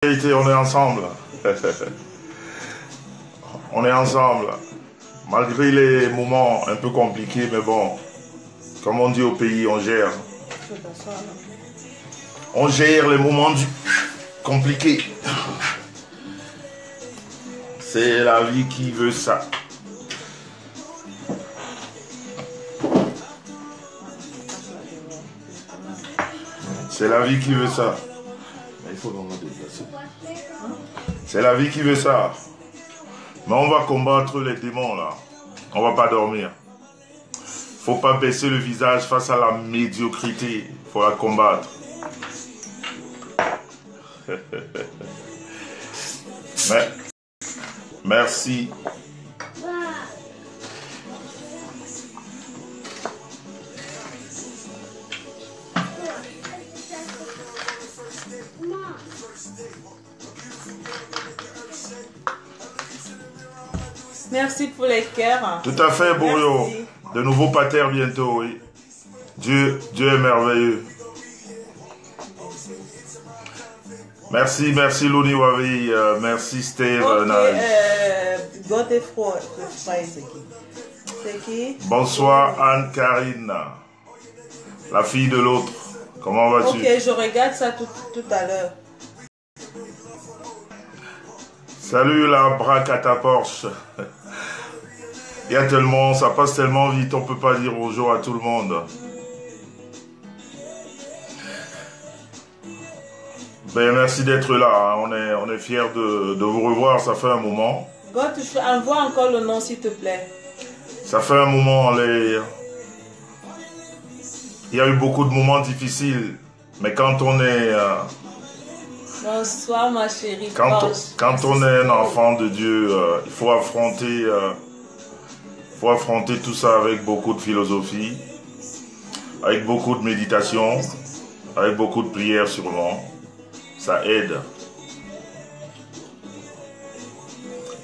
On est ensemble. On est ensemble. Malgré les moments un peu compliqués, mais bon, comme on dit au pays, on gère. On gère les moments compliqués. C'est la vie qui veut ça. C'est la vie qui veut ça. Mais il faut vraiment déplacer. C'est la vie qui veut ça. Mais on va combattre les démons là. On va pas dormir. Faut pas baisser le visage face à la médiocrité. Faut la combattre. Mais, merci. Merci pour les cœurs. Tout à fait, Bourrio. De nouveaux paters bientôt, oui. Dieu est merveilleux. Merci, merci Louni Wavi. Merci Steve. C'est qui? Bonsoir Anne-Karine. La fille de l'autre. Comment vas-tu? Ok, je regarde ça tout à l'heure. Salut la bracata Porsche. Il y a tellement, ça passe tellement vite, on peut pas dire bonjour à tout le monde. Ben, merci d'être là, hein. On est fiers de vous revoir, ça fait un moment. God, envoie encore le nom s'il te plaît. Ça fait un moment, il y a eu beaucoup de moments difficiles, mais quand on est... Bonsoir ma chérie. Quand on est un enfant de Dieu, il faut affronter tout ça avec beaucoup de philosophie, avec beaucoup de méditation, avec beaucoup de prières sûrement. Ça aide.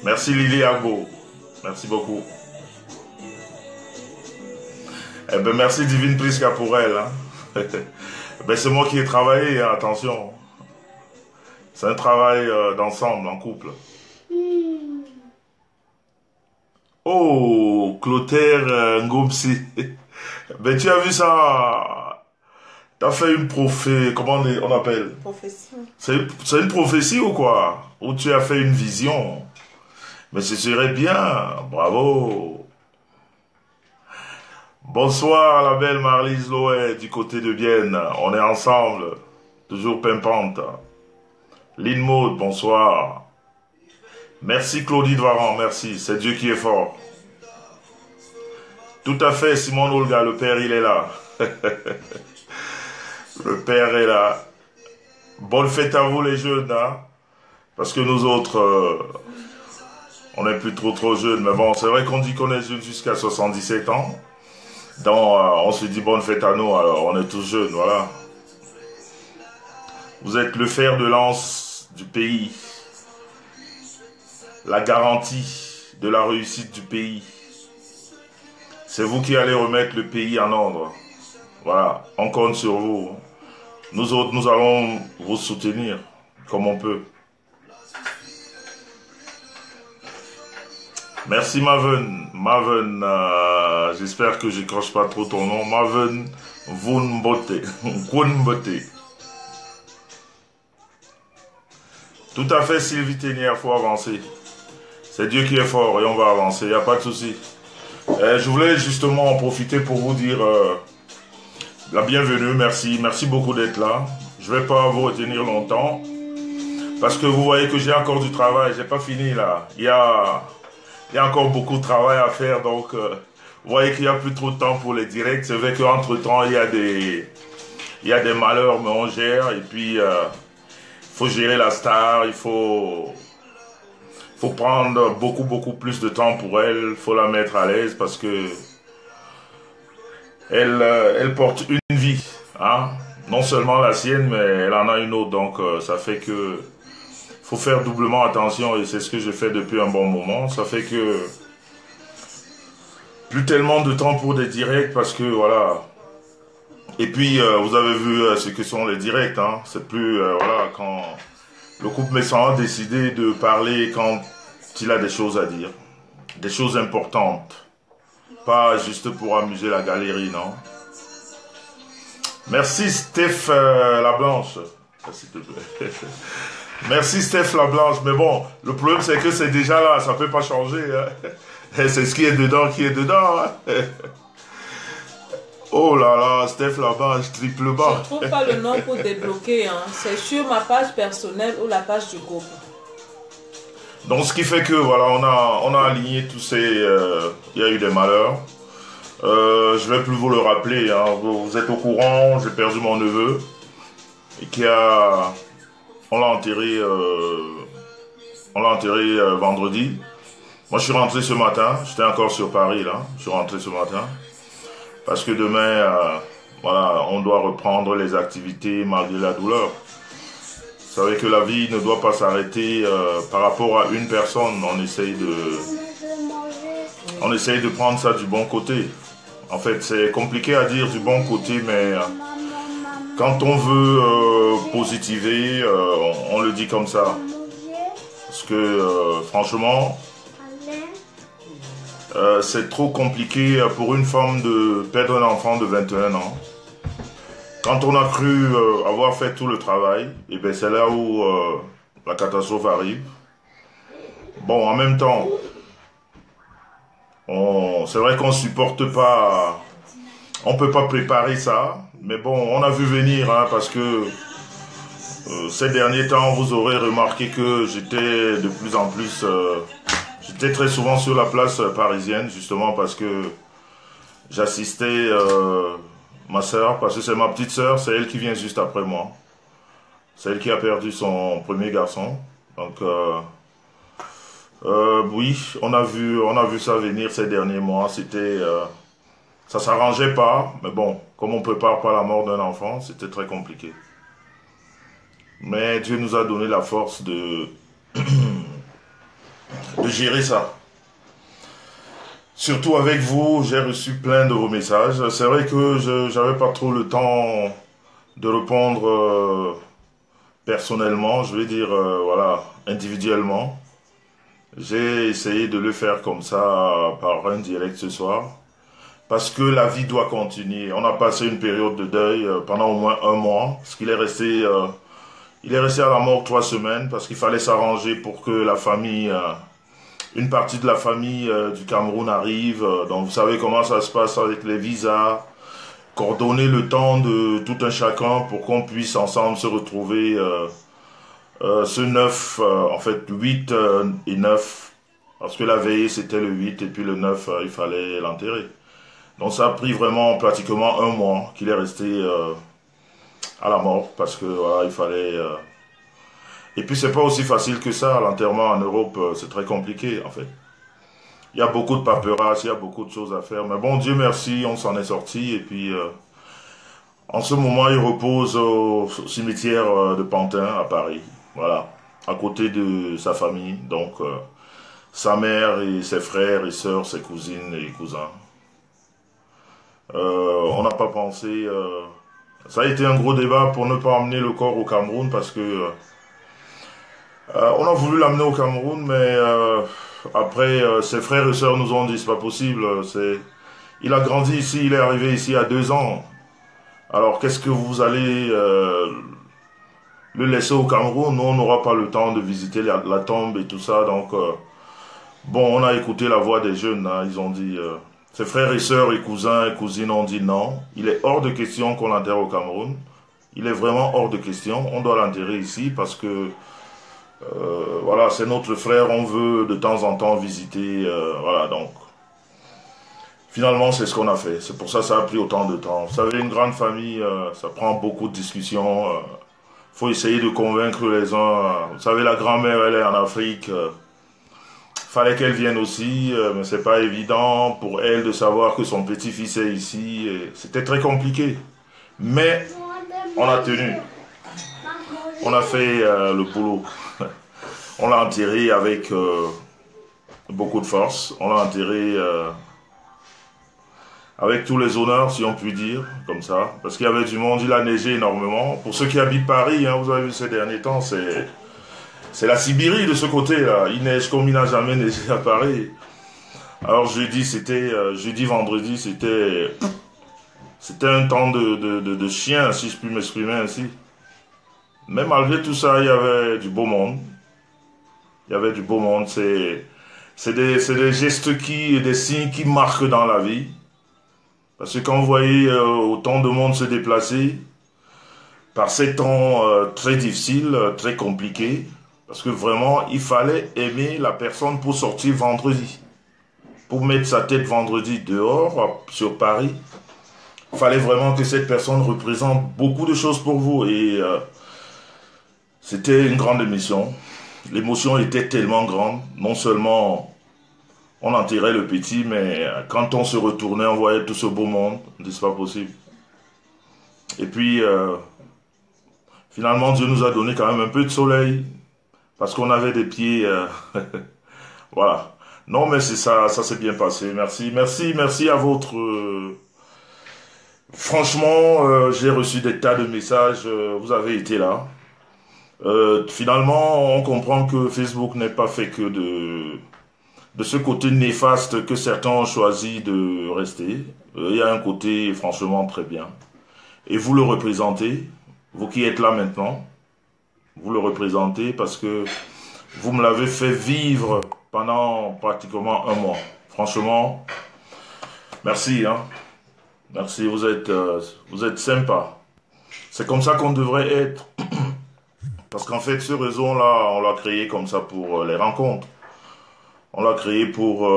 Merci Lily Agbo. Merci beaucoup. Eh ben merci Divine Prisca pour elle. Hein. Ben, c'est moi qui ai travaillé, hein, attention. C'est un travail d'ensemble, en couple. Oh, Clotaire Ngomsi. Ben, tu as vu ça? Tu as fait une comment on appelle? Prophétie. C'est une prophétie ou quoi? Ou tu as fait une vision? Mais ce serait bien. Bravo. Bonsoir, la belle Marlise Loé du côté de Vienne. On est ensemble. Toujours pimpante. Lynn Maud, bonsoir. Merci Claudie Varan, merci. C'est Dieu qui est fort. Tout à fait, Simon Olga, le Père, il est là. Le Père est là. Bonne fête à vous les jeunes, hein? Parce que nous autres, on n'est plus trop jeunes. Mais bon, c'est vrai qu'on dit qu'on est jeunes jusqu'à 77 ans. Donc, on se dit bonne fête à nous, alors on est tous jeunes, voilà. Vous êtes le fer de lance du pays. La garantie de la réussite du pays. C'est vous qui allez remettre le pays en ordre. Voilà, on compte sur vous. Nous autres, nous allons vous soutenir comme on peut. Merci Maven. Maven, j'espère que je n'écorche pas trop ton nom. Maven Vunbote. Vunbote. Tout à fait, Sylvie Ténière, il faut avancer. C'est Dieu qui est fort et on va avancer, il n'y a pas de souci. Je voulais justement en profiter pour vous dire la bienvenue, merci. Merci beaucoup d'être là. Je ne vais pas vous retenir longtemps. Parce que vous voyez que j'ai encore du travail, je n'ai pas fini là. Il y a encore beaucoup de travail à faire, donc vous voyez qu'il n'y a plus trop de temps pour les directs. C'est vrai qu'entre temps, il y a des malheurs, mais on gère. Et puis, faut gérer la star, il faut prendre beaucoup plus de temps pour elle, il faut la mettre à l'aise parce que elle porte une vie, hein? Non seulement la sienne, mais elle en a une autre, donc ça fait que faut faire doublement attention et c'est ce que je fais depuis un bon moment. Ça fait que plus tellement de temps pour des directs parce que voilà. Et puis vous avez vu ce que sont les directs, hein? C'est plus voilà Le couple Messan a décidé de parler quand il a des choses à dire. Des choses importantes. Pas juste pour amuser la galerie, non. Merci Steph Lablanche. S'il te plaît. Merci Steph Lablanche. Mais bon, le problème c'est que c'est déjà là, ça ne peut pas changer. Hein. C'est ce qui est dedans qui est dedans. Hein. Oh là là, Steph Lablanche, triple bas. Je ne trouve pas le nom pour débloquer. Hein. C'est sur ma page personnelle ou la page du groupe. Donc ce qui fait que voilà, on a aligné tous ces... il y a eu des malheurs. Je vais plus vous le rappeler, hein. Vous êtes au courant, j'ai perdu mon neveu. Et on l'a enterré, vendredi. Moi je suis rentré ce matin, j'étais encore sur Paris là, je suis rentré ce matin. Parce que demain, voilà, on doit reprendre les activités malgré la douleur. Vous savez que la vie ne doit pas s'arrêter par rapport à une personne. On essaye de prendre ça du bon côté. En fait, c'est compliqué à dire du bon côté, mais quand on veut positiver, on le dit comme ça. Parce que franchement, c'est trop compliqué pour une femme de perdre un enfant de 21 ans. Quand on a cru avoir fait tout le travail, et bien c'est là où la catastrophe arrive. Bon, en même temps, c'est vrai qu'on supporte pas, on peut pas préparer ça, mais bon, on a vu venir, hein, parce que ces derniers temps, vous aurez remarqué que j'étais de plus en plus, j'étais très souvent sur la place parisienne, justement parce que j'assistais ma soeur, parce que c'est ma petite soeur, c'est elle qui vient juste après moi. C'est elle qui a perdu son premier garçon. Donc, oui, on a vu ça venir ces derniers mois. C'était, ça s'arrangeait pas, mais bon, comme on prépare pas la mort d'un enfant, c'était très compliqué. Mais Dieu nous a donné la force de gérer ça. Surtout avec vous, j'ai reçu plein de vos messages. C'est vrai que je n'avais pas trop le temps de répondre personnellement, je vais dire, voilà, individuellement. J'ai essayé de le faire comme ça, par un direct ce soir. Parce que la vie doit continuer. On a passé une période de deuil pendant au moins un mois. Parce qu'il est resté, à la mort 3 semaines. Parce qu'il fallait s'arranger pour que la famille... une partie de la famille du Cameroun arrive, donc vous savez comment ça se passe avec les visas, coordonner le temps de tout un chacun pour qu'on puisse ensemble se retrouver ce 9, en fait 8 et 9, parce que la veillée c'était le 8 et puis le 9 il fallait l'enterrer. Donc ça a pris vraiment pratiquement un mois qu'il est resté à la mort, parce que voilà, il fallait... Et puis c'est pas aussi facile que ça, l'enterrement en Europe, c'est très compliqué en fait. Il y a beaucoup de paperasse, il y a beaucoup de choses à faire, mais bon, Dieu merci, on s'en est sorti, et puis en ce moment il repose au cimetière de Pantin à Paris, voilà, à côté de sa famille, donc sa mère et ses frères et sœurs, ses cousines et cousins. On n'a pas pensé, ça a été un gros débat pour ne pas emmener le corps au Cameroun, parce que on a voulu l'amener au Cameroun, mais après, ses frères et sœurs nous ont dit c'est pas possible. Il a grandi ici, il est arrivé ici à 2 ans. Alors qu'est-ce que vous allez le laisser au Cameroun? Nous, on n'aura pas le temps de visiter la tombe et tout ça. Donc, bon, on a écouté la voix des jeunes. Hein, ils ont dit, ses frères et sœurs et cousins et cousines ont dit non. Il est hors de question qu'on l'enterre au Cameroun. Il est vraiment hors de question. On doit l'enterrer ici parce que voilà, c'est notre frère, on veut de temps en temps visiter, voilà, donc finalement c'est ce qu'on a fait, c'est pour ça que ça a pris autant de temps. Vous savez, une grande famille, ça prend beaucoup de discussions, faut essayer de convaincre les uns, vous savez, la grand-mère elle est en Afrique, fallait qu'elle vienne aussi, mais c'est pas évident pour elle de savoir que son petit-fils est ici, c'était très compliqué, mais on a tenu, on a fait le boulot. On l'a enterré avec beaucoup de force. On l'a enterré avec tous les honneurs, si on peut dire, comme ça. Parce qu'il y avait du monde, il a neigé énormément. Pour ceux qui habitent Paris, hein, vous avez vu ces derniers temps, c'est la Sibérie de ce côté-là. Il neige comme il n'a jamais neigé à Paris. Alors jeudi, vendredi, c'était un temps de chien, si je puis m'exprimer ainsi. Mais malgré tout ça, il y avait du beau monde. Il y avait du beau monde. C'est des gestes des signes qui marquent dans la vie. Parce que quand vous voyez autant de monde se déplacer, par ces temps très difficiles, très compliqués, parce que vraiment, il fallait aimer la personne pour sortir vendredi. Pour mettre sa tête vendredi dehors, sur Paris, il fallait vraiment que cette personne représente beaucoup de choses pour vous. Et c'était une grande émission. L'émotion était tellement grande. Non seulement on enterrait le petit, mais quand on se retournait, on voyait tout ce beau monde. On dit, c'est pas possible. Et puis, finalement, Dieu nous a donné quand même un peu de soleil. Parce qu'on avait des pieds... voilà. Non, mais c'est ça, ça s'est bien passé. Merci, merci, merci à votre... Franchement, j'ai reçu des tas de messages. Vous avez été là. Finalement, on comprend que Facebook n'est pas fait que de ce côté néfaste que certains ont choisi de rester. Il y a un côté franchement très bien. Et vous le représentez, vous qui êtes là maintenant, vous le représentez parce que vous me l'avez fait vivre pendant pratiquement un mois. Franchement, merci. Hein. Merci, vous êtes sympa. C'est comme ça qu'on devrait être. Parce qu'en fait, ce réseau-là, on l'a créé comme ça pour les rencontres. On l'a créé pour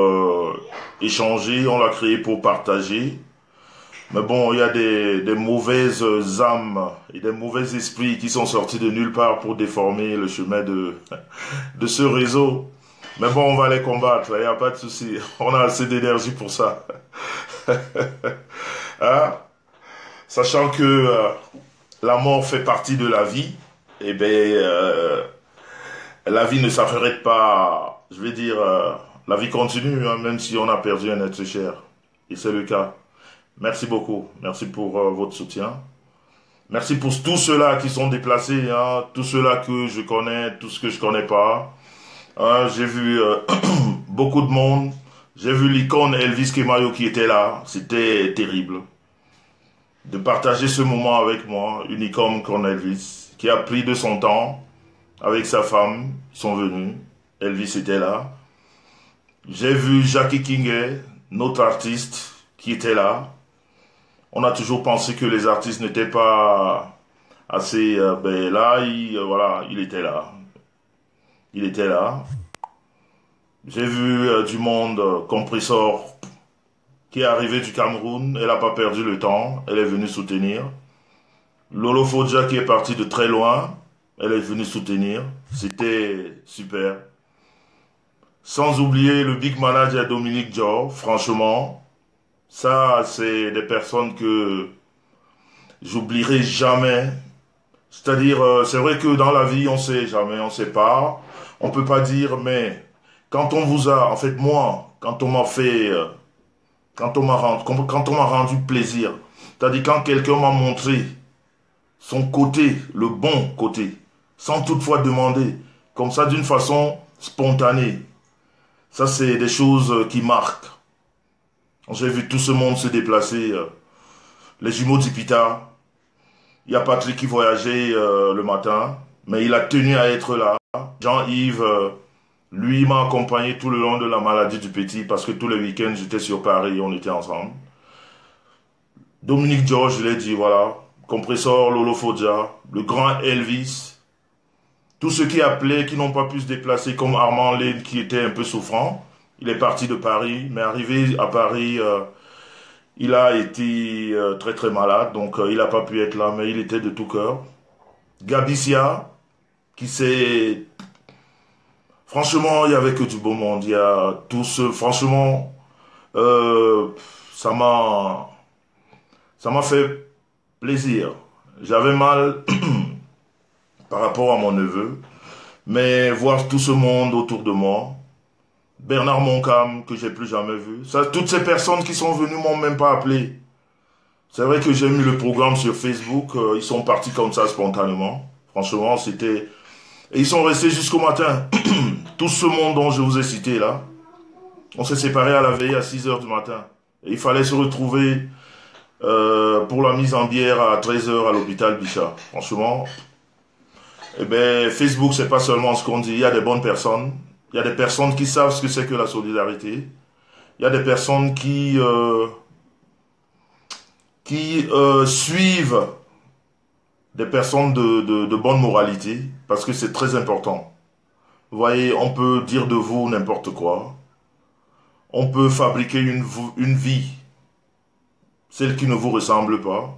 échanger, on l'a créé pour partager. Mais bon, il y a des mauvaises âmes et des mauvais esprits qui sont sortis de nulle part pour déformer le chemin de ce réseau. Mais bon, on va les combattre, il n'y a pas de souci. On a assez d'énergie pour ça. Hein? Sachant que la mort fait partie de la vie, eh bien, la vie ne s'arrête pas, je vais dire, la vie continue, hein, même si on a perdu un être cher. Et c'est le cas. Merci beaucoup. Merci pour votre soutien. Merci pour tous ceux-là qui sont déplacés, hein, tous ceux-là que je connais, tous ceux que je connais pas. Hein, j'ai vu beaucoup de monde. J'ai vu l'icône Elvis Kemayo qui était là. C'était terrible. De partager ce moment avec moi, une icône comme Elvis, qui a pris de son temps avec sa femme. Ils sont venus. Elvis était là. J'ai vu Jackie Kingay, notre artiste, qui était là. On a toujours pensé que les artistes n'étaient pas assez... ben là, voilà, il était là. Il était là. J'ai vu du monde, Compressor, qui est arrivé du Cameroun. Elle n'a pas perdu le temps. Elle est venue soutenir. Lolo Fodja qui est parti de très loin. Elle est venue soutenir. C'était super. Sans oublier le big manager Dominique Dior. Franchement... ça, c'est des personnes que j'oublierai jamais. C'est-à-dire, c'est vrai que dans la vie, on sait jamais, on sait pas. On peut pas dire, mais quand on vous a, en fait, moi, quand on m'a fait, quand on m'a rendu plaisir, c'est-à-dire quand quelqu'un m'a montré son côté, le bon côté, sans toutefois demander, comme ça, d'une façon spontanée. Ça, c'est des choses qui marquent. J'ai vu tout ce monde se déplacer. Les jumeaux d'Ipita. Il y a Patrick qui voyageait le matin, mais il a tenu à être là. Jean-Yves, lui, m'a accompagné tout le long de la maladie du petit, parce que tous les week-ends, j'étais sur Paris et on était ensemble. Dominique George, je l'ai dit, voilà. Compressor, Lolo Fodja, le grand Elvis. Tous ceux qui appelaient, qui n'ont pas pu se déplacer, comme Armand Lane, qui était un peu souffrant. Il est parti de Paris, mais arrivé à Paris, il a été très très malade, donc il n'a pas pu être là, mais il était de tout cœur. Gabicia, qui s'est... Franchement, il n'y avait que du beau monde. Il y a tout ce... Franchement, ça m'a fait plaisir. J'avais mal par rapport à mon neveu, mais voir tout ce monde autour de moi... Bernard Moncam, que j'ai plus jamais vu. Ça, toutes ces personnes qui sont venues m'ont même pas appelé. C'est vrai que j'ai mis le programme sur Facebook. Ils sont partis comme ça spontanément. Franchement, c'était Et ils sont restés jusqu'au matin. Tout ce monde dont je vous ai cité là, on s'est séparés à la veille à 6 h du matin. Et il fallait se retrouver pour la mise en bière à 13 h à l'hôpital Bichat. Franchement, eh ben, Facebook, c'est pas seulement ce qu'on dit. Il y a des bonnes personnes. Il y a des personnes qui savent ce que c'est que la solidarité. Il y a des personnes qui suivent des personnes de bonne moralité, parce que c'est très important. Vous voyez, on peut dire de vous n'importe quoi. On peut fabriquer une vie, celle qui ne vous ressemble pas.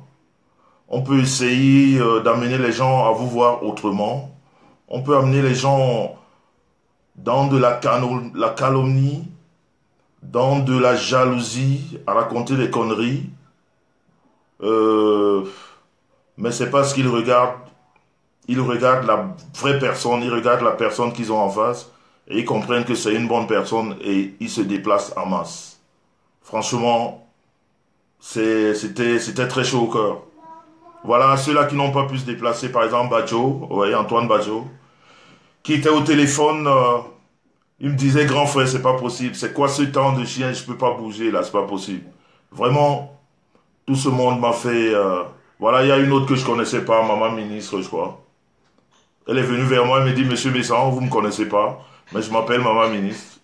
On peut essayer d'amener les gens à vous voir autrement. On peut amener les gens dans de la calomnie, dans de la jalousie, à raconter des conneries. Mais c'est parce qu'ils regardent. Ils regardent la vraie personne, ils regardent la personne qu'ils ont en face et ils comprennent que c'est une bonne personne et ils se déplacent en masse. Franchement, c'était très chaud au cœur. Voilà, ceux-là qui n'ont pas pu se déplacer, par exemple Badjo, vous voyez, Antoine Badjo, qui était au téléphone, il me disait, grand frère, c'est pas possible, c'est quoi ce temps de chien, je peux pas bouger là, c'est pas possible. Vraiment, tout ce monde m'a fait... voilà, il y a une autre que je connaissais pas, maman ministre, je crois. Elle est venue vers moi, elle me dit, Monsieur Besson, vous ne me connaissez pas, mais je m'appelle Maman Ministre.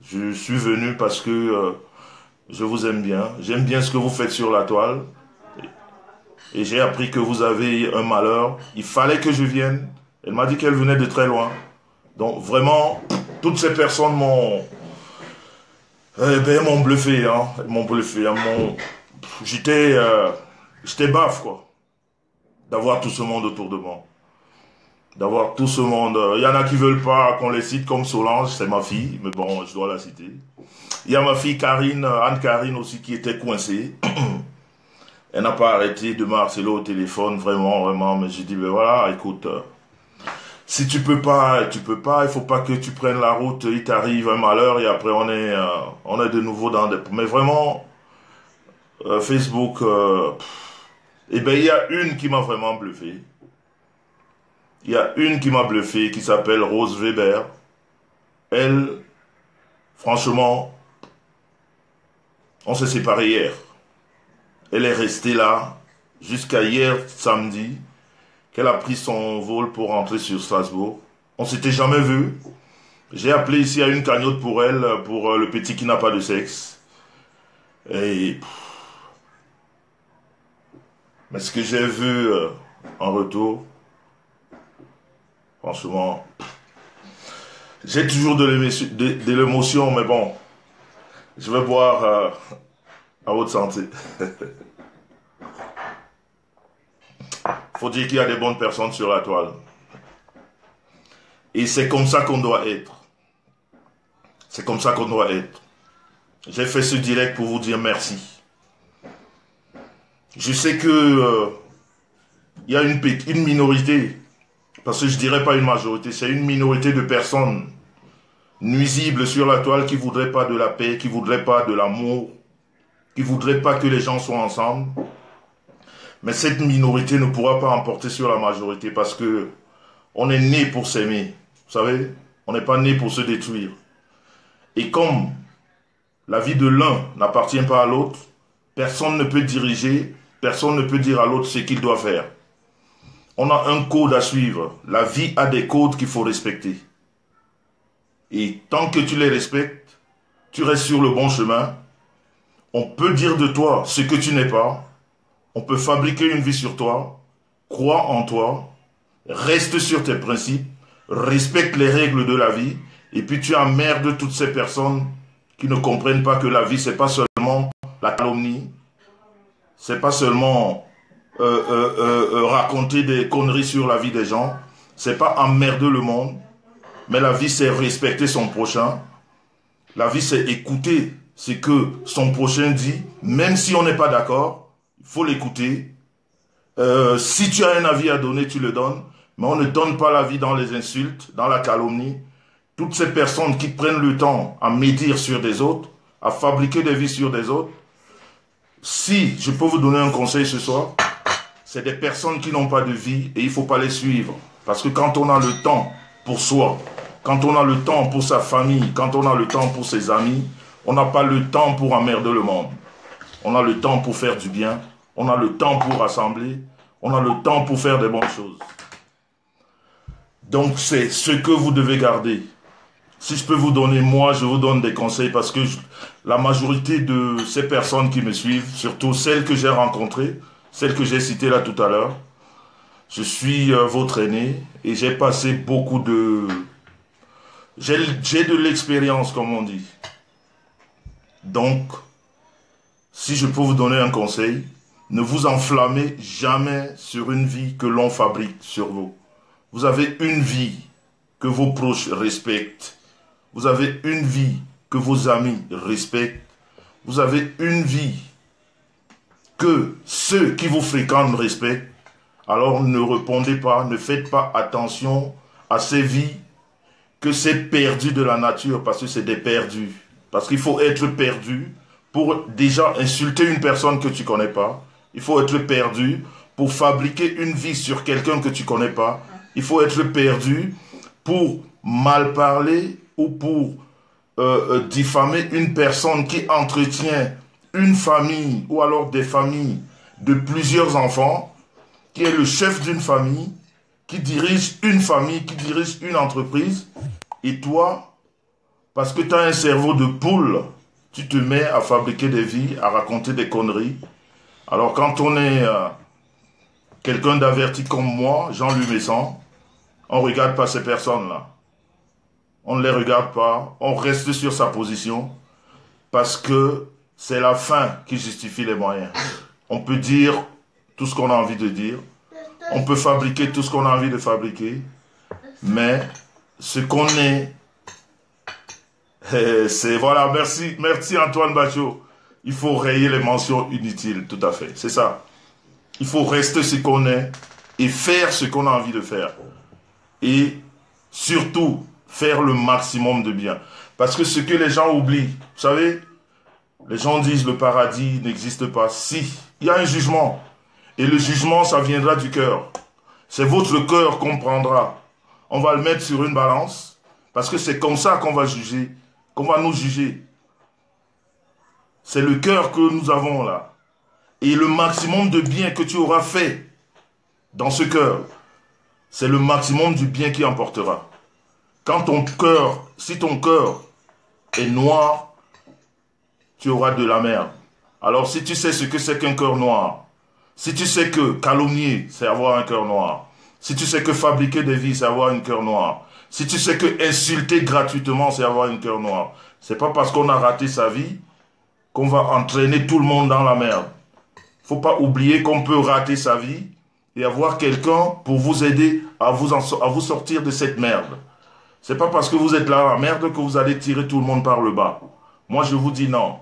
Je suis venu parce que je vous aime bien. J'aime bien ce que vous faites sur la toile. Et j'ai appris que vous avez un malheur. Il fallait que je vienne. Elle m'a dit qu'elle venait de très loin. Donc vraiment, toutes ces personnes m'ont bluffé. Hein. M'ont bluffé. Hein. J'étais baf, quoi. D'avoir tout ce monde autour de moi. D'avoir tout ce monde. Il y en a qui veulent pas qu'on les cite comme Solange, c'est ma fille, mais bon, je dois la citer. Il y a ma fille Karine, Anne-Karine aussi, qui était coincée. Elle n'a pas arrêté de me harceler au téléphone, vraiment, mais j'ai dit, ben voilà, écoute, si tu peux pas, il faut pas que tu prennes la route, il t'arrive un malheur, et après on est de nouveau dans des... Mais vraiment, Facebook, eh ben il y a une qui m'a vraiment bluffé. Il y a une qui m'a bluffé, qui s'appelle Rose Weber. Elle, franchement, on s'est séparés hier. Elle est restée là jusqu'à hier, samedi, qu'elle a pris son vol pour rentrer sur Strasbourg. On s'était jamais vu. J'ai appelé ici à une cagnotte pour elle, pour le petit qui n'a pas de sexe. Et... Mais ce que j'ai vu en retour... Franchement, j'ai toujours de l'émotion, mais bon, je vais boire à votre santé. Faut dire qu'il y a des bonnes personnes sur la toile. Et c'est comme ça qu'on doit être. C'est comme ça qu'on doit être. J'ai fait ce direct pour vous dire merci. Je sais que il y a une minorité. Parce que je ne dirais pas une majorité, c'est une minorité de personnes nuisibles sur la toile qui ne voudraient pas de la paix, qui ne voudraient pas de l'amour, qui ne voudraient pas que les gens soient ensemble. Mais cette minorité ne pourra pas emporter sur la majorité parce que on est né pour s'aimer. Vous savez, on n'est pas né pour se détruire. Et comme la vie de l'un n'appartient pas à l'autre, personne ne peut diriger, personne ne peut dire à l'autre ce qu'il doit faire. On a un code à suivre. La vie a des codes qu'il faut respecter. Et tant que tu les respectes, tu restes sur le bon chemin. On peut dire de toi ce que tu n'es pas. On peut fabriquer une vie sur toi. Crois en toi. Reste sur tes principes. Respecte les règles de la vie. Et puis tu emmerdes toutes ces personnes qui ne comprennent pas que la vie, c'est pas seulement la calomnie. C'est pas seulement... raconter des conneries sur la vie des gens, c'est pas emmerder le monde, mais la vie c'est respecter son prochain, la vie c'est écouter ce que son prochain dit, même si on n'est pas d'accord, il faut l'écouter. Si tu as un avis à donner, tu le donnes, mais on ne donne pas l'avis dans les insultes, dans la calomnie. Toutes ces personnes qui prennent le temps à médire sur des autres, à fabriquer des vies sur des autres, si je peux vous donner un conseil ce soir, c'est des personnes qui n'ont pas de vie et il ne faut pas les suivre. Parce que quand on a le temps pour soi, quand on a le temps pour sa famille, quand on a le temps pour ses amis, on n'a pas le temps pour emmerder le monde. On a le temps pour faire du bien, on a le temps pour rassembler, on a le temps pour faire des bonnes choses. Donc c'est ce que vous devez garder. Si je peux vous donner, moi, je vous donne des conseils parce que la majorité de ces personnes qui me suivent, surtout celles que j'ai rencontrées, celles que j'ai citées là tout à l'heure, je suis votre aîné et j'ai passé beaucoup de... J'ai de l'expérience, comme on dit. Donc, si je peux vous donner un conseil, ne vous enflammez jamais sur une vie que l'on fabrique sur vous. Vous avez une vie que vos proches respectent. Vous avez une vie que vos amis respectent. Vous avez une vie que ceux qui vous fréquentent respectent. Alors ne répondez pas, ne faites pas attention à ces vies que c'est perdu de la nature parce que c'est des perdus. Parce qu'il faut être perdu pour déjà insulter une personne que tu ne connais pas. Il faut être perdu pour fabriquer une vie sur quelqu'un que tu ne connais pas. Il faut être perdu pour mal parler ou pour diffamer une personne qui entretient une famille ou alors des familles de plusieurs enfants, qui est le chef d'une famille, qui dirige une famille, qui dirige une entreprise. Et toi, parce que tu as un cerveau de poule, tu te mets à fabriquer des vies, à raconter des conneries. Alors quand on est quelqu'un d'averti comme moi, Jean-Louis Messon, on ne regarde pas ces personnes-là. On ne les regarde pas, on reste sur sa position parce que c'est la fin qui justifie les moyens. On peut dire tout ce qu'on a envie de dire, on peut fabriquer tout ce qu'on a envie de fabriquer, mais ce qu'on est, c'est voilà, merci Antoine Bachot. Il faut rayer les mentions inutiles, tout à fait, c'est ça. Il faut rester ce qu'on est et faire ce qu'on a envie de faire. Et surtout, faire le maximum de bien. Parce que ce que les gens oublient, vous savez, les gens disent le paradis n'existe pas. Si, il y a un jugement. Et le jugement, ça viendra du cœur. C'est votre cœur qu'on prendra. On va le mettre sur une balance. Parce que c'est comme ça qu'on va juger, qu'on va nous juger. C'est le cœur que nous avons là. Et le maximum de bien que tu auras fait dans ce cœur, c'est le maximum du bien qui emportera. Quand ton cœur, si ton cœur est noir, tu auras de la merde. Alors si tu sais ce que c'est qu'un cœur noir, si tu sais que calomnier, c'est avoir un cœur noir, si tu sais que fabriquer des vies, c'est avoir un cœur noir, si tu sais que insulter gratuitement, c'est avoir un cœur noir, c'est pas parce qu'on a raté sa vie qu'on va entraîner tout le monde dans la merde. Faut pas oublier qu'on peut rater sa vie et avoir quelqu'un pour vous aider à vous sortir de cette merde. C'est pas parce que vous êtes là à la merde que vous allez tirer tout le monde par le bas. Moi, je vous dis non.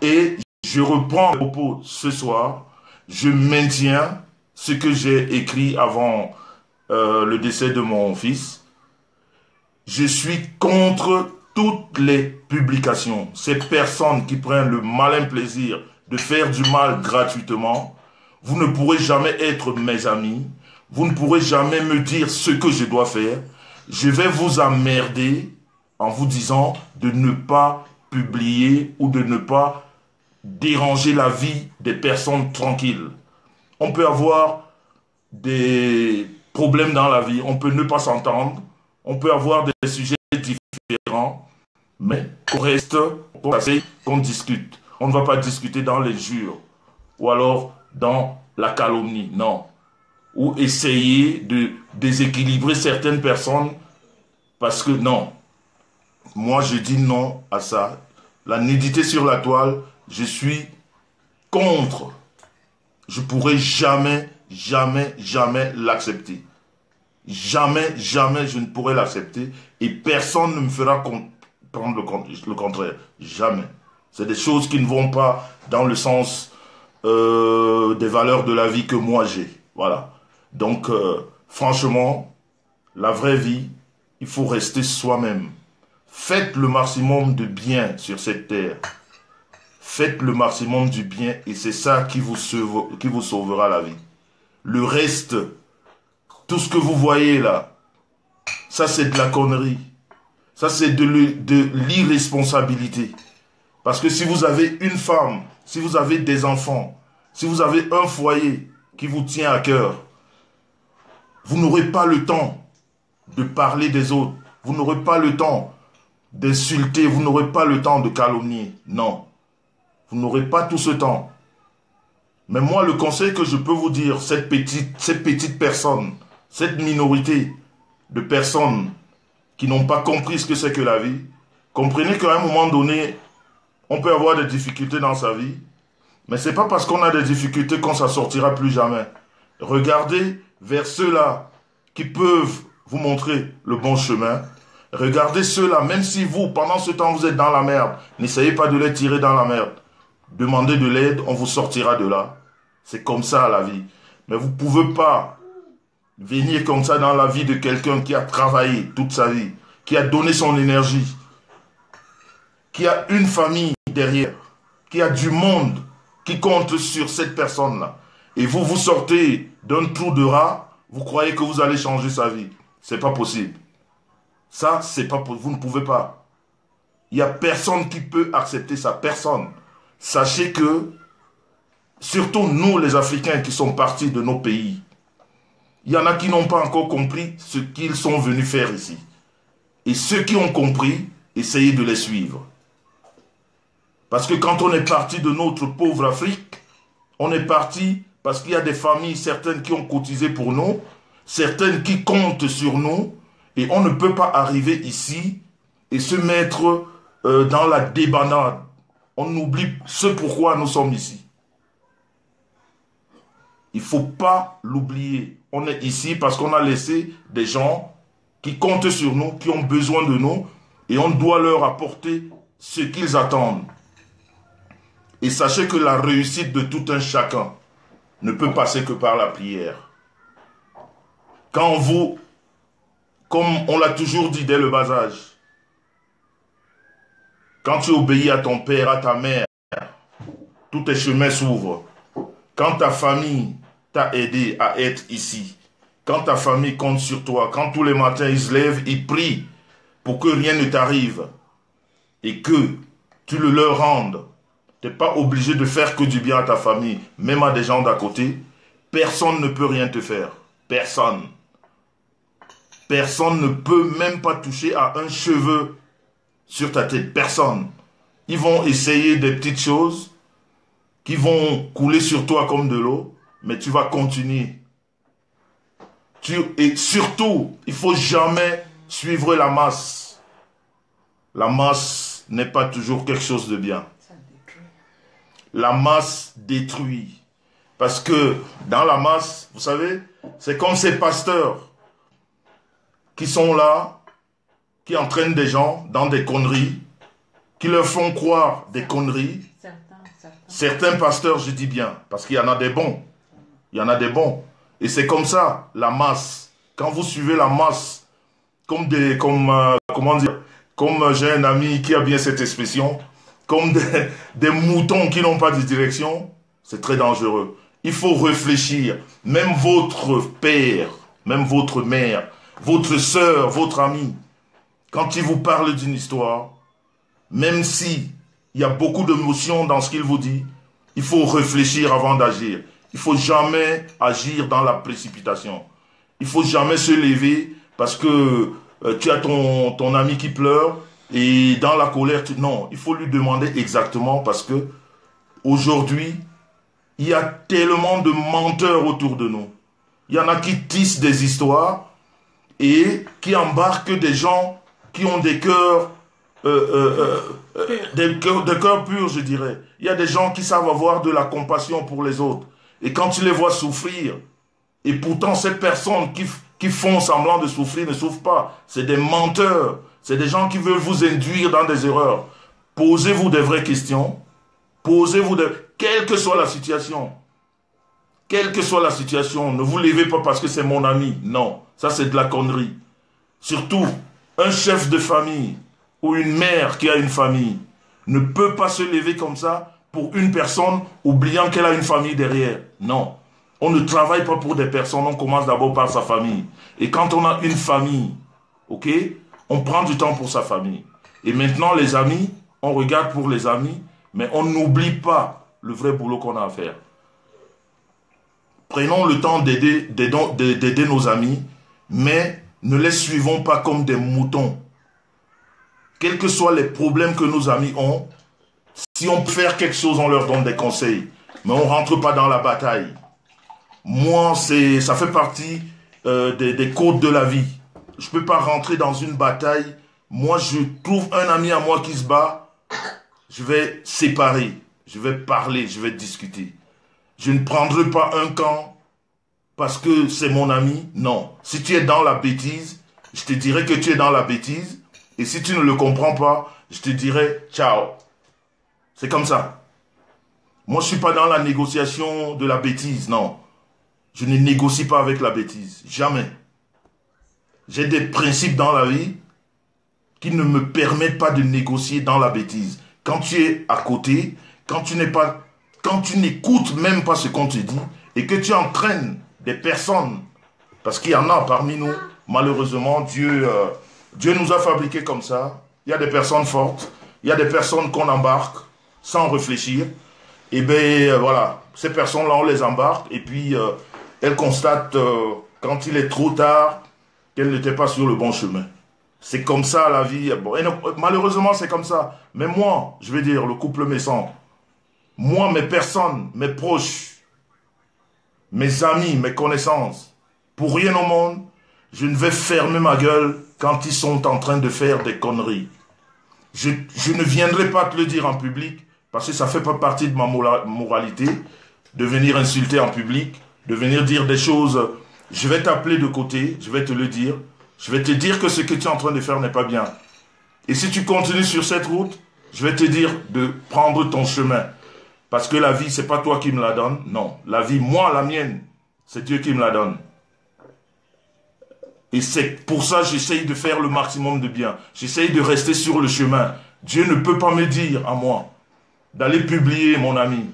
Et je reprends le propos ce soir. Je maintiens ce que j'ai écrit avant le décès de mon fils. Je suis contre toutes les publications. Ces personnes qui prennent le malin plaisir de faire du mal gratuitement, vous ne pourrez jamais être mes amis. Vous ne pourrez jamais me dire ce que je dois faire. Je vais vous emmerder en vous disant de ne pas publier ou de ne pas déranger la vie des personnes tranquilles. On peut avoir des problèmes dans la vie, on peut ne pas s'entendre, on peut avoir des sujets différents, mais qu'on reste, qu'on discute. On ne va pas discuter dans les jures ou alors dans la calomnie, non. Ou essayer de déséquilibrer certaines personnes parce que non. Moi, je dis non à ça. La nudité sur la toile, je suis contre. Je pourrais jamais, jamais, jamais l'accepter. Jamais, jamais je ne pourrais l'accepter et personne ne me fera comprendre le contraire. Jamais. C'est des choses qui ne vont pas dans le sens des valeurs de la vie que moi j'ai. Voilà. Donc, franchement, la vraie vie, il faut rester soi-même. Faites le maximum de bien sur cette terre. Faites le maximum du bien et c'est ça qui vous sauvera la vie. Le reste, tout ce que vous voyez là, Ça, c'est de la connerie. Ça, c'est de l'irresponsabilité. Parce que si vous avez une femme, si vous avez des enfants, si vous avez un foyer qui vous tient à cœur, vous n'aurez pas le temps de parler des autres. Vous n'aurez pas le temps d'insulter. Vous n'aurez pas le temps de calomnier. Non. Vous n'aurez pas tout ce temps. Mais moi, le conseil que je peux vous dire, cette petite personne, cette minorité de personnes qui n'ont pas compris ce que c'est que la vie, comprenez qu'à un moment donné, on peut avoir des difficultés dans sa vie, mais ce n'est pas parce qu'on a des difficultés qu'on ne s'en sortira plus jamais. Regardez vers ceux-là qui peuvent vous montrer le bon chemin. Regardez ceux-là, même si vous, pendant ce temps, vous êtes dans la merde, n'essayez pas de les tirer dans la merde. Demandez de l'aide, on vous sortira de là. C'est comme ça la vie. Mais vous ne pouvez pas venir comme ça dans la vie de quelqu'un qui a travaillé toute sa vie, qui a donné son énergie, qui a une famille derrière, qui a du monde qui compte sur cette personne-là. Et vous, vous sortez d'un trou de rat, vous croyez que vous allez changer sa vie. C'est pas possible. Ça, c'est pas possible. Vous ne pouvez pas. Il n'y a personne qui peut accepter ça. Personne. Sachez que, surtout nous les Africains qui sont partis de nos pays, il y en a qui n'ont pas encore compris ce qu'ils sont venus faire ici. Et ceux qui ont compris, essayez de les suivre. Parce que quand on est parti de notre pauvre Afrique, on est parti parce qu'il y a des familles, certaines qui ont cotisé pour nous, certaines qui comptent sur nous, et on ne peut pas arriver ici et se mettre dans la débandade. On oublie ce pourquoi nous sommes ici. Il ne faut pas l'oublier. On est ici parce qu'on a laissé des gens qui comptent sur nous, qui ont besoin de nous, et on doit leur apporter ce qu'ils attendent. Et sachez que la réussite de tout un chacun ne peut passer que par la prière. Quand vous, comme on l'a toujours dit dès le bas âge, quand tu obéis à ton père, à ta mère, tous tes chemins s'ouvrent. Quand ta famille t'a aidé à être ici, quand ta famille compte sur toi, quand tous les matins ils se lèvent, ils prient pour que rien ne t'arrive et que tu le leur rendes, tu n'es pas obligé de faire que du bien à ta famille, même à des gens d'à côté. Personne ne peut rien te faire. Personne. Personne ne peut même pas toucher à un cheveu sur ta tête. Personne. Ils vont essayer des petites choses qui vont couler sur toi comme de l'eau, mais tu vas continuer. Et surtout, il ne faut jamais suivre la masse. La masse n'est pas toujours quelque chose de bien. La masse détruit. Parce que dans la masse, vous savez, c'est comme ces pasteurs qui sont là, qui entraînent des gens dans des conneries, qui leur font croire des conneries. Certains pasteurs, je dis bien, parce qu'il y en a des bons. Il y en a des bons. Et c'est comme ça, la masse. Quand vous suivez la masse, comme j'ai un ami qui a bien cette expression, comme des moutons qui n'ont pas de direction, c'est très dangereux. Il faut réfléchir. Même votre père, même votre mère, votre soeur, votre ami, quand il vous parle d'une histoire, même si il y a beaucoup d'émotions dans ce qu'il vous dit, il faut réfléchir avant d'agir. Il ne faut jamais agir dans la précipitation. Il ne faut jamais se lever parce que tu as ton ami qui pleure et dans la colère, non, il faut lui demander exactement parce que aujourd'hui, il y a tellement de menteurs autour de nous. Il y en a qui tissent des histoires et qui embarquent des gens qui ont des cœurs des cœurs purs, je dirais. Il y a des gens qui savent avoir de la compassion pour les autres. Et quand tu les vois souffrir, et pourtant ces personnes qui font semblant de souffrir ne souffrent pas. C'est des menteurs. C'est des gens qui veulent vous induire dans des erreurs. Posez-vous des vraies questions. Quelle que soit la situation. Quelle que soit la situation, ne vous levez pas parce que c'est mon ami. Non, ça c'est de la connerie. Surtout, un chef de famille ou une mère qui a une famille ne peut pas se lever comme ça pour une personne oubliant qu'elle a une famille derrière. Non, on ne travaille pas pour des personnes, on commence d'abord par sa famille. Et quand on a une famille, ok? On prend du temps pour sa famille. Et maintenant, les amis, on regarde pour les amis, mais on n'oublie pas le vrai boulot qu'on a à faire. Prenons le temps d'aider nos amis, mais ne les suivons pas comme des moutons. Quels que soient les problèmes que nos amis ont, si on peut faire quelque chose, on leur donne des conseils. Mais on ne rentre pas dans la bataille. Moi, ça fait partie des codes de la vie. Je ne peux pas rentrer dans une bataille. Moi, je trouve un ami à moi qui se bat. Je vais séparer. Je vais parler. Je vais discuter. Je ne prendrai pas un camp parce que c'est mon ami. Non. Si tu es dans la bêtise, je te dirai que tu es dans la bêtise. Et si tu ne le comprends pas, je te dirai ciao. C'est comme ça. Moi, je ne suis pas dans la négociation de la bêtise, non. Je ne négocie pas avec la bêtise. Jamais. J'ai des principes dans la vie qui ne me permettent pas de négocier dans la bêtise. Quand tu es à côté, quand tu n'écoutes même pas ce qu'on te dit et que tu entraînes des personnes, parce qu'il y en a parmi nous, malheureusement, Dieu nous a fabriqués comme ça. Il y a des personnes fortes, il y a des personnes qu'on embarque sans réfléchir. Et bien voilà, ces personnes-là, on les embarque et puis elles constatent quand il est trop tard qu'elles n'étaient pas sur le bon chemin. C'est comme ça la vie. Bon, et non, malheureusement, c'est comme ça. Mais moi, je vais dire, le couple Messan, moi, mes personnes, mes proches, mes amis, mes connaissances, pour rien au monde, je ne vais fermer ma gueule quand ils sont en train de faire des conneries. Je ne viendrai pas te le dire en public, parce que ça ne fait pas partie de ma moralité, de venir insulter en public, de venir dire des choses. Je vais t'appeler de côté, je vais te le dire. Je vais te dire que ce que tu es en train de faire n'est pas bien. Et si tu continues sur cette route, je vais te dire de prendre ton chemin. Parce que la vie, ce n'est pas toi qui me la donne. Non, la vie, moi, la mienne, c'est Dieu qui me la donne. Et c'est pour ça que j'essaye de faire le maximum de bien. J'essaye de rester sur le chemin. Dieu ne peut pas me dire à moi d'aller publier, mon ami.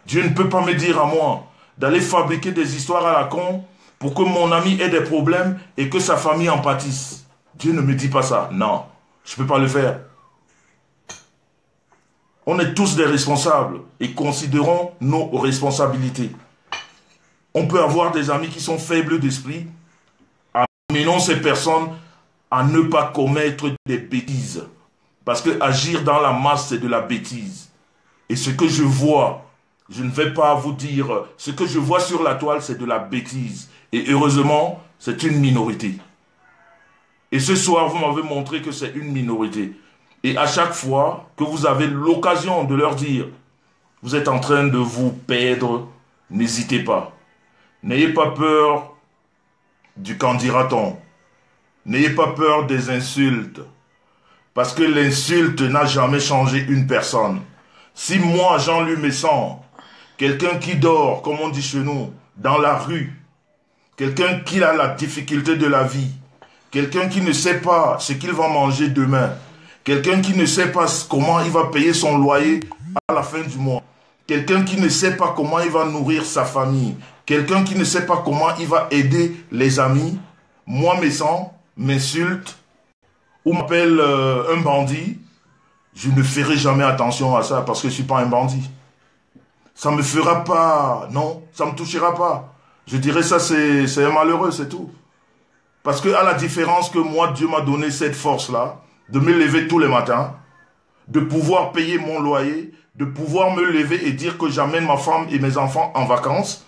Dieu ne peut pas me dire à moi d'aller fabriquer des histoires à la con pour que mon ami ait des problèmes et que sa famille en pâtisse. Dieu ne me dit pas ça. Non, je ne peux pas le faire. On est tous des responsables et considérons nos responsabilités. On peut avoir des amis qui sont faibles d'esprit. Amenons ces personnes à ne pas commettre des bêtises. Parce que agir dans la masse, c'est de la bêtise. Et ce que je vois, je ne vais pas vous dire, ce que je vois sur la toile, c'est de la bêtise. Et heureusement, c'est une minorité. Et ce soir, vous m'avez montré que c'est une minorité. Et à chaque fois que vous avez l'occasion de leur dire, vous êtes en train de vous perdre, n'hésitez pas. N'ayez pas peur du qu'en dira-t-on. N'ayez pas peur des insultes. Parce que l'insulte n'a jamais changé une personne. Si moi, Jean-Louis Messan, quelqu'un qui dort, comme on dit chez nous, dans la rue, quelqu'un qui a la difficulté de la vie, quelqu'un qui ne sait pas ce qu'il va manger demain, quelqu'un qui ne sait pas comment il va payer son loyer à la fin du mois, quelqu'un qui ne sait pas comment il va nourrir sa famille, quelqu'un qui ne sait pas comment il va aider les amis, moi, Messan, m'insulte ou m'appelle un bandit, je ne ferai jamais attention à ça parce que je ne suis pas un bandit. Ça ne me fera pas, non, ça ne me touchera pas. Je dirais ça, c'est un malheureux, c'est tout. Parce que à la différence que moi, Dieu m'a donné cette force-là, de me lever tous les matins, de pouvoir payer mon loyer, de pouvoir me lever et dire que j'amène ma femme et mes enfants en vacances,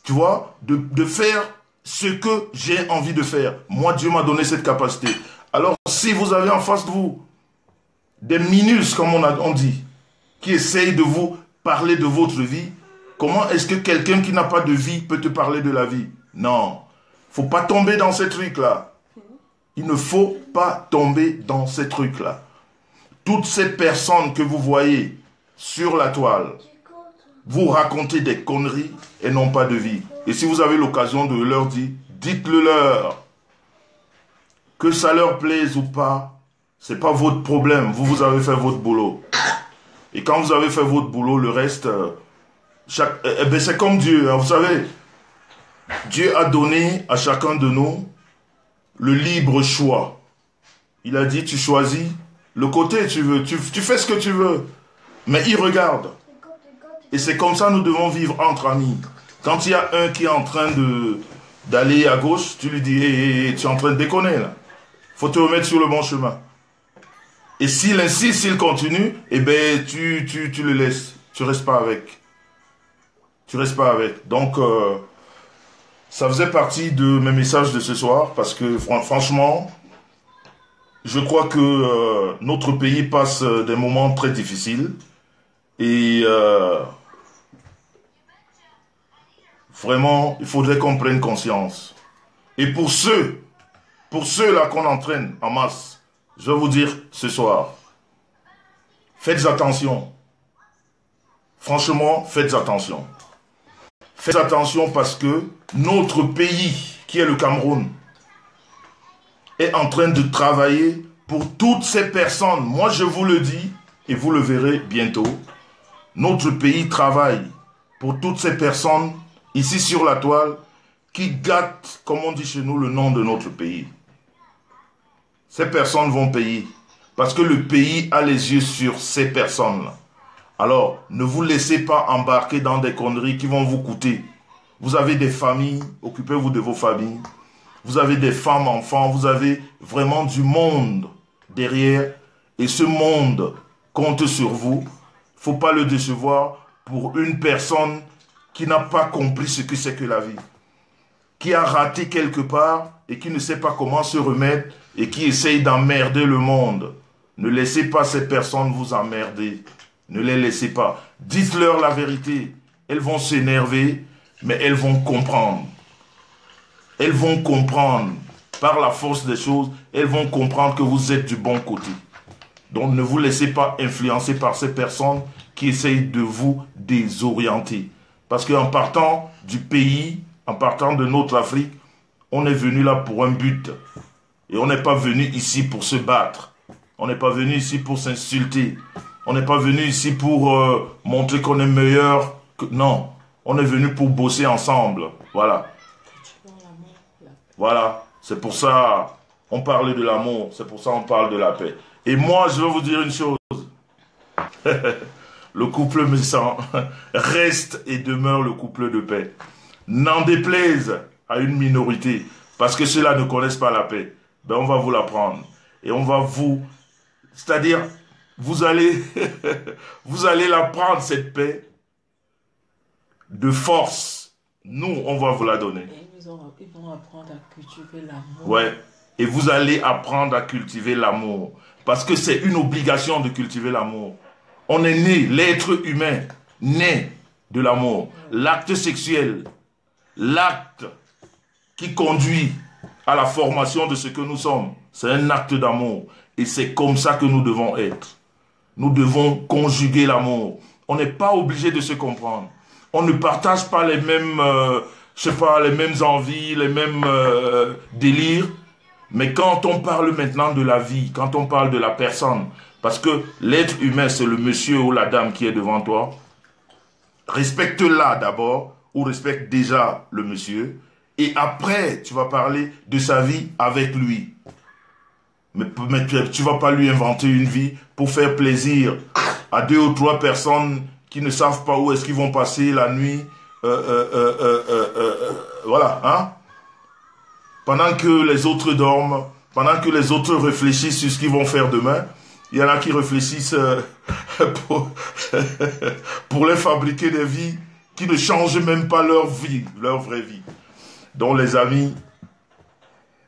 tu vois, de faire ce que j'ai envie de faire. Moi, Dieu m'a donné cette capacité. Alors, si vous avez en face de vous des minus, comme on dit, qui essayent de vous parler de votre vie, comment est-ce que quelqu'un qui n'a pas de vie peut te parler de la vie? Non. Il ne faut pas tomber dans ces trucs-là. Il ne faut pas tomber dans ces trucs-là. Toutes ces personnes que vous voyez sur la toile, vous racontez des conneries et n'ont pas de vie. Et si vous avez l'occasion de leur dire, dites-le leur. Que ça leur plaise ou pas, ce n'est pas votre problème. Vous avez fait votre boulot. Et quand vous avez fait votre boulot, le reste, c'est comme Dieu. Hein, vous savez, Dieu a donné à chacun de nous le libre choix. Il a dit, tu choisis le côté que tu veux, tu fais ce que tu veux. Mais il regarde. Et c'est comme ça que nous devons vivre entre amis. Quand il y a un qui est en train d'aller à gauche, tu lui dis, hey, tu es en train de déconner là. Faut te remettre sur le bon chemin. Et s'il insiste, s'il continue, eh ben tu le laisses. Tu restes pas avec. Tu restes pas avec. Donc, ça faisait partie de mes messages de ce soir parce que franchement, je crois que notre pays passe des moments très difficiles et vraiment, il faudrait qu'on prenne conscience. Et pour ceux-là qu'on entraîne en masse, je vais vous dire ce soir, faites attention. Franchement, faites attention. Faites attention parce que notre pays, qui est le Cameroun, est en train de travailler pour toutes ces personnes. Moi, je vous le dis, et vous le verrez bientôt. Notre pays travaille pour toutes ces personnes, ici sur la toile, qui gâtent, comme on dit chez nous, le nom de notre pays. Ces personnes vont payer. Parce que le pays a les yeux sur ces personnes-là. Alors, ne vous laissez pas embarquer dans des conneries qui vont vous coûter. Vous avez des familles, occupez-vous de vos familles. Vous avez des femmes, enfants, vous avez vraiment du monde derrière. Et ce monde compte sur vous. Il ne faut pas le décevoir pour une personne qui n'a pas compris ce que c'est que la vie. Qui a raté quelque part et qui ne sait pas comment se remettre et qui essaye d'emmerder le monde. Ne laissez pas ces personnes vous emmerder. Ne les laissez pas. Dites-leur la vérité. Elles vont s'énerver, mais elles vont comprendre. Elles vont comprendre. Par la force des choses, elles vont comprendre que vous êtes du bon côté. Donc ne vous laissez pas influencer par ces personnes qui essayent de vous désorienter. Parce qu'en partant du pays, en partant de notre Afrique, on est venu là pour un but. Et on n'est pas venu ici pour se battre. On n'est pas venu ici pour s'insulter. On n'est pas venu ici pour montrer qu'on est meilleur. Non, on est venu pour bosser ensemble. Voilà. Voilà, c'est pour ça on parle de l'amour. C'est pour ça on parle de la paix. Et moi, je vais vous dire une chose. Le couple méchant reste et demeure le couple de paix. N'en déplaise à une minorité, parce que ceux-là ne connaissent pas la paix. Ben on va vous l'apprendre. Et on va vous... C'est-à-dire, vous allez la prendre, cette paix, de force. Nous, on va vous la donner. Et ils vont apprendre à cultiver l'amour. Ouais. Et vous allez apprendre à cultiver l'amour. Parce que c'est une obligation de cultiver l'amour. On est né, l'être humain, né de l'amour. L'acte sexuel, l'acte qui conduit à la formation de ce que nous sommes, c'est un acte d'amour. Et c'est comme ça que nous devons être. Nous devons conjuguer l'amour. On n'est pas obligé de se comprendre. On ne partage pas les mêmes, les mêmes envies, les mêmes délires. Mais quand on parle maintenant de la vie, quand on parle de la personne, parce que l'être humain, c'est le monsieur ou la dame qui est devant toi, respecte-la d'abord, ou respecte déjà le monsieur, et après, tu vas parler de sa vie avec lui. Mais tu ne vas pas lui inventer une vie pour faire plaisir à 2 ou 3 personnes qui ne savent pas où est-ce qu'ils vont passer la nuit. Voilà, hein? Pendant que les autres dorment, pendant que les autres réfléchissent sur ce qu'ils vont faire demain, il y en a qui réfléchissent pour les fabriquer des vies qui ne changent même pas leur vie, leur vraie vie. Donc les amis,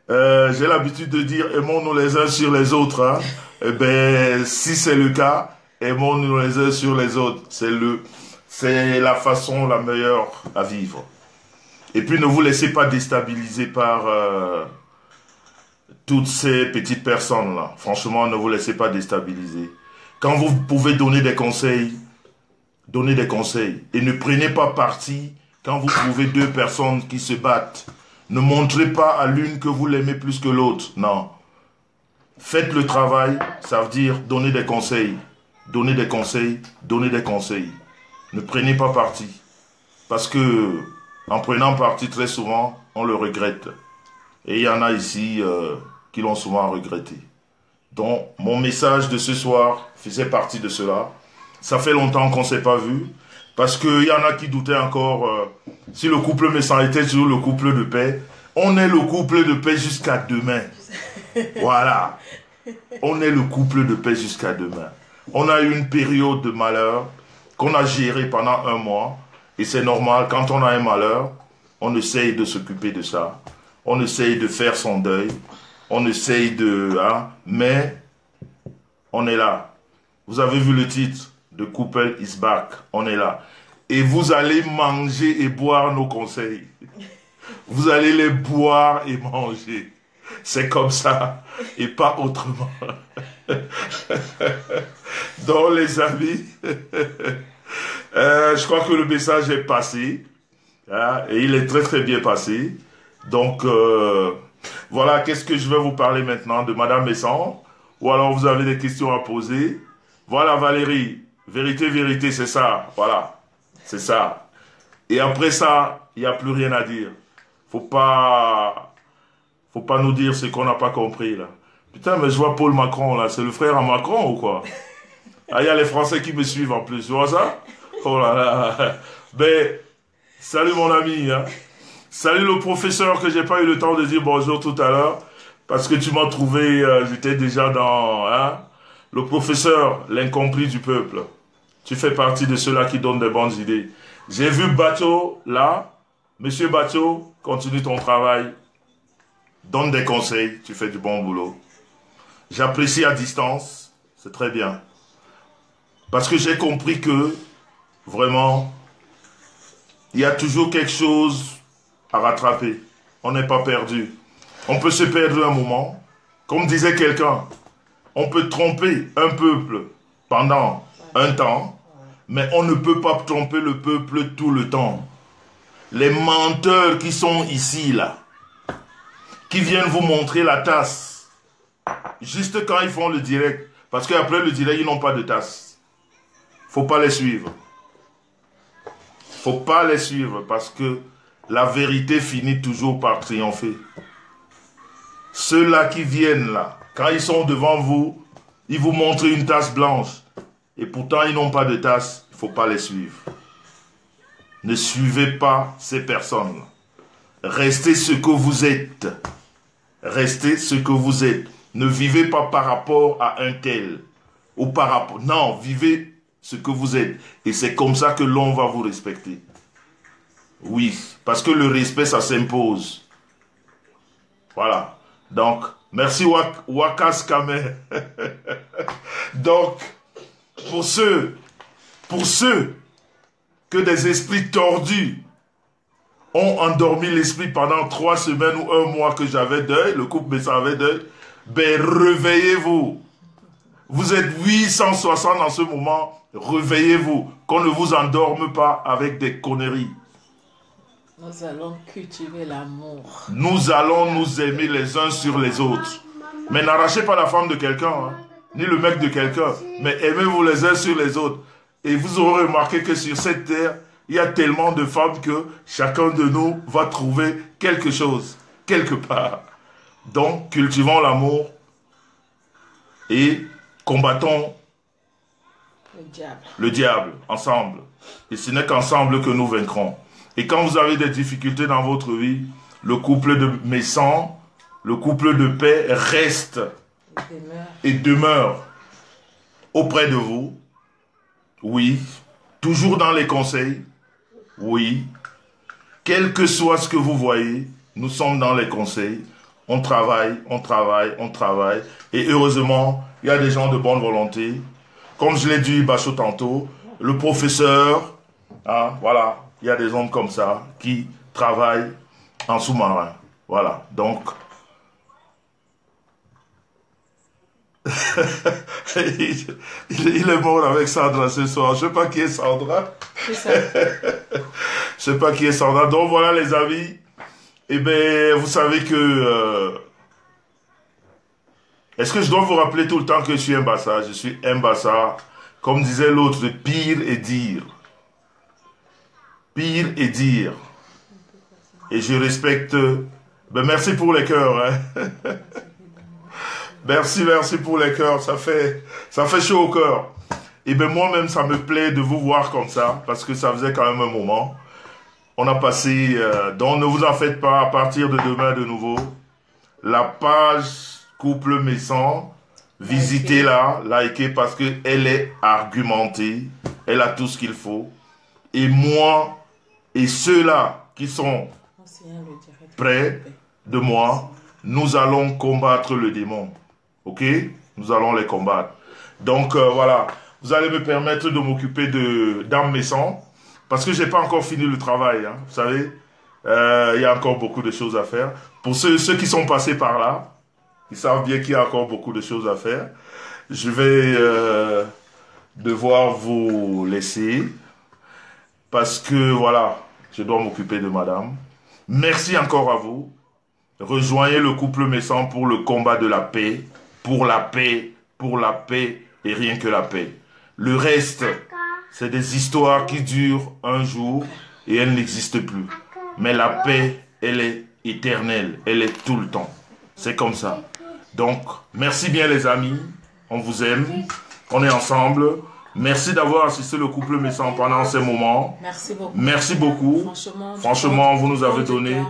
j'ai l'habitude de dire aimons-nous les uns sur les autres. Hein? Eh bien, si c'est le cas, aimons-nous les uns sur les autres. C'est la façon la meilleure à vivre. Et puis ne vous laissez pas déstabiliser par toutes ces petites personnes-là. Franchement, ne vous laissez pas déstabiliser. Quand vous pouvez donner des conseils, donnez des conseils. Et ne prenez pas parti quand vous trouvez 2 personnes qui se battent. Ne montrez pas à l'une que vous l'aimez plus que l'autre. Non. Faites le travail, ça veut dire donner des conseils. Donner des conseils, donner des conseils. Ne prenez pas parti. Parce que en prenant parti très souvent, on le regrette. Et il y en a ici qui l'ont souvent regretté. Donc, mon message de ce soir faisait partie de cela. Ça fait longtemps qu'on ne s'est pas vu. Parce qu'il y en a qui doutaient encore si le couple Messan était toujours le couple de paix. On est le couple de paix jusqu'à demain. Voilà. On est le couple de paix jusqu'à demain. On a eu une période de malheur qu'on a gérée pendant 1 mois. Et c'est normal, quand on a un malheur, on essaye de s'occuper de ça. On essaye de faire son deuil. On essaye de... Hein, mais on est là. Vous avez vu le titre de Couple is back. On est là. Et vous allez manger et boire nos conseils. Vous allez les boire et manger. C'est comme ça et pas autrement. Donc les amis, je crois que le message est passé. Hein, et il est très très bien passé. Donc voilà, qu'est-ce que je vais vous parler maintenant de Madame Messan? Ou alors vous avez des questions à poser? Voilà Valérie, vérité, vérité, c'est ça. Voilà, c'est ça. Et après ça, il n'y a plus rien à dire. Faut pas nous dire ce qu'on n'a pas compris là. Putain, mais je vois Paul Macron là, c'est le frère à Macron ou quoi? Ah, il y a les Français qui me suivent en plus, tu vois ça? Oh là là. Ben, salut mon ami, hein. Salut le professeur que j'ai pas eu le temps de dire bonjour tout à l'heure, parce que tu m'as trouvé, j'étais déjà dans, hein, le professeur, l'incompris du peuple. Tu fais partie de ceux-là qui donnent des bonnes idées. J'ai vu Bateau là. Monsieur Bateau, continue ton travail. Donne des conseils, tu fais du bon boulot. J'apprécie à distance, c'est très bien. Parce que j'ai compris que, vraiment, il y a toujours quelque chose à rattraper. On n'est pas perdu. On peut se perdre un moment. Comme disait quelqu'un, on peut tromper un peuple pendant un temps, mais on ne peut pas tromper le peuple tout le temps. Les menteurs qui sont ici, là, qui viennent vous montrer la tasse, juste quand ils font le direct, parce qu'après le direct, ils n'ont pas de tasse. Faut pas les suivre. Faut pas les suivre, parce que la vérité finit toujours par triompher. Ceux-là qui viennent là, quand ils sont devant vous, ils vous montrent une tasse blanche, et pourtant ils n'ont pas de tasse, il ne faut pas les suivre. Ne suivez pas ces personnes. Restez ce que vous êtes. Restez ce que vous êtes. Ne vivez pas par rapport à un tel. Ou par rapport... Non, vivez ce que vous êtes. Et c'est comme ça que l'on va vous respecter. Oui, parce que le respect, ça s'impose. Voilà. Donc, merci Wakas Kamer. Donc, pour ceux que des esprits tordus ont endormi l'esprit pendant 3 semaines ou 1 mois que j'avais deuil, le couple Messan avait deuil, ben réveillez-vous. Vous êtes 860 en ce moment, réveillez-vous, qu'on ne vous endorme pas avec des conneries. Nous allons cultiver l'amour. Nous allons nous aimer les uns sur les autres. Mais n'arrachez pas la femme de quelqu'un, hein, ni le mec de quelqu'un, mais aimez-vous les uns sur les autres. Et vous aurez remarqué que sur cette terre, il y a tellement de femmes que chacun de nous va trouver quelque chose, quelque part. Donc, cultivons l'amour et combattons le diable ensemble. Et ce n'est qu'ensemble que nous vaincrons. Et quand vous avez des difficultés dans votre vie, le couple de Messan, le couple de paix reste et demeure auprès de vous. Oui. Toujours dans les conseils. Oui. Quel que soit ce que vous voyez, nous sommes dans les conseils. On travaille, on travaille, on travaille. Et heureusement, il y a des gens de bonne volonté. Comme je l'ai dit, Bachot tantôt, le professeur, hein, voilà, il y a des hommes comme ça qui travaillent en sous-marin. Voilà, donc... il est mort avec Sandra ce soir. Je ne sais pas qui est Sandra. C'est ça. Je ne sais pas qui est Sandra. Donc voilà les amis. Eh bien, vous savez que... Est-ce que je dois vous rappeler tout le temps que je suis un Bassa? Je suis un Bassa. Comme disait l'autre, pire et dire. Pire et dire. Et je respecte Ben, merci pour les cœurs. Hein. Merci pour les cœurs. Ça fait chaud au cœur. Et ben moi-même, ça me plaît de vous voir comme ça, parce que ça faisait quand même un moment. On a passé... donc ne vous en faites pas, à partir de demain de nouveau. La page Couple Messan, visitez-la, likez, parce qu'elle est argumentée. Elle a tout ce qu'il faut. Et moi, et ceux-là qui sont près de moi, nous allons combattre le démon. Ok? Nous allons les combattre. Donc voilà, vous allez me permettre de m'occuper d'Anne Messan, parce que j'ai pas encore fini le travail. Hein, vous savez, il y a encore beaucoup de choses à faire. Pour ceux qui sont passés par là, ils savent bien qu'il y a encore beaucoup de choses à faire. Je vais devoir vous laisser, parce que voilà, je dois m'occuper de madame. Merci encore à vous. Rejoignez le couple Messan pour le combat de la paix, pour la paix, et rien que la paix. Le reste, c'est des histoires qui durent un jour et elles n'existent plus. Mais la paix, elle est éternelle, elle est tout le temps. C'est comme ça. Donc, merci bien les amis, on vous aime, on est ensemble. Merci d'avoir assisté le couple Messan pendant ces moments. Merci beaucoup. Merci beaucoup. Franchement, vous nous avez donné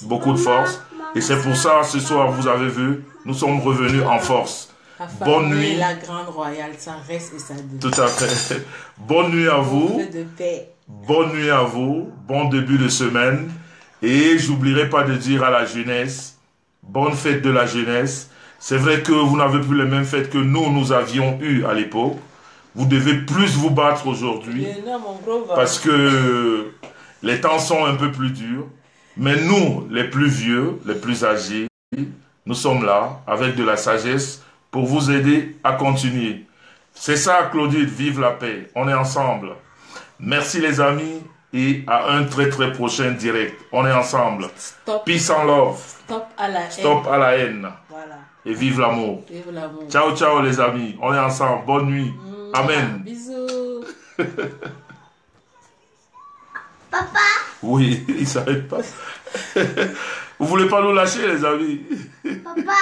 beaucoup de force. Et c'est pour ça, ce soir, vous avez vu, nous sommes revenus en force. Bonne nuit. La grande royale, ça reste et ça devient. Tout à fait. Bonne nuit à vous. De paix. Bonne nuit à vous. Bon début de semaine. Et j'oublierai pas de dire à la jeunesse, bonne fête de la jeunesse. C'est vrai que vous n'avez plus les mêmes fêtes que nous avions eues à l'époque. Vous devez plus vous battre aujourd'hui. Parce que les temps sont un peu plus durs. Mais nous, les plus vieux, les plus âgés, nous sommes là avec de la sagesse pour vous aider à continuer. C'est ça, Claudine, vive la paix. On est ensemble. Merci les amis et à un très très prochain direct. On est ensemble. Stop. Peace and love. Stop à la haine. Stop à la haine. Voilà. Et vive l'amour. Vive l'amour. Ciao, ciao les amis. On est ensemble. Bonne nuit. Amen. Bisous. Papa. Oui, il ne s'arrête pas. Vous voulez pas nous lâcher, les amis? Papa.